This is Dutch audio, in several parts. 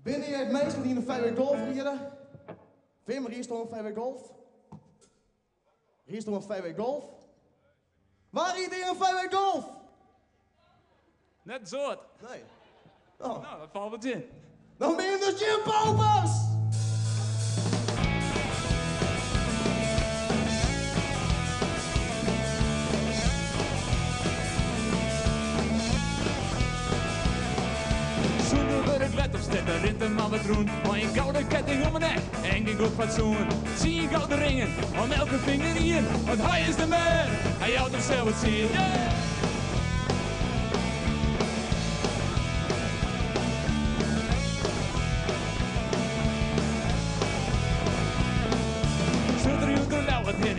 Binnen je het meestal die een 5 golf rijden? Vim, hier stond een 5 golf. Hier stond een 5 golf. Waar rijd je een 5 golf? Net zo. Nee. Oh. Nou, dat valt wat in. Dan ben je de gympopers! Zonder werk let op zit, er rint een man wat roen. Maar een gouden ketting om mijn nek en geen goed fatsoen. Zie je gouden ringen om elke vinger hier. Want hij is de man, hij houdt hem zelf wat zien. Yeah!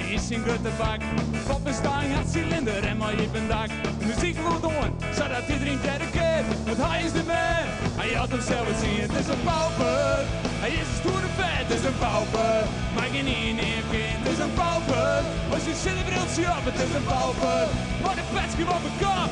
Is een grote bak. Pop een stang, had cilinder en maar je dak. Muziek moet doen, zodat iedereen derde keer. Want hij is de man, hij had hem zelf het zien. Het is een pauper, hij is een stoere vet, het is een pauper. Maak je niet in één kind, het is een pauper. Als je zit een briltje op, het is een pauper. Maar de petje op mijn kop.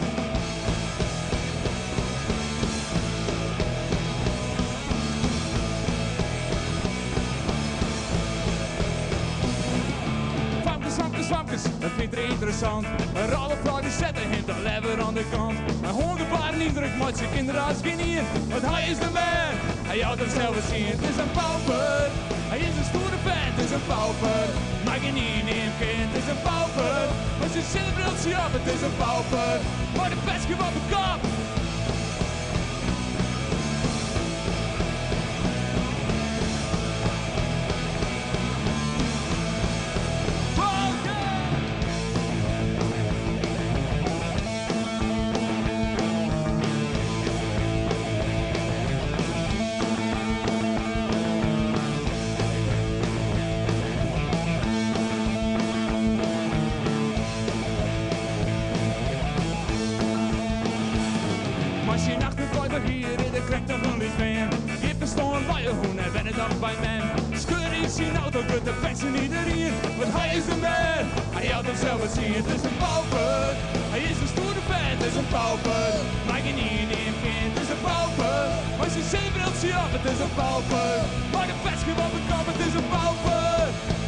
Zwampjes, dat vindt er interessant. Een rollenvrouw die zet hem de lever aan de kant. Een hongerbare indruk maakt zijn kinderen als geen hier. Want hij is de man, hij houdt hem zelf zien. Het is een pauper, hij is een stoere vent, het is een pauper. Maak je niet in één kind, het is een pauper. Als je zit een briltje op, het is een pauper. Maar de pestje op mijn kop. Als je nacht een vijver hier in de krijgt toch een licht mee. Je bestaan bij je hoen en ben het dan bij men. Scheur in zijn auto, kunt de pensen iedereen. Want hij is de man, hij houdt hem zelf het zien. Het is een pauper, hij is een stoere vent, het is een pauper. Maak je niet in één kind, het is een pauper. Als je zin briltje op, het is een pauper. Maar de pestje op mijn kop, het is een pauper.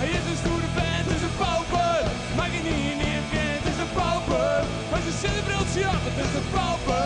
Hij is een stoere vent, het is een pauper. Maak je niet in één kind, het is een pauper. Als je zin briltje op, het is een pauper.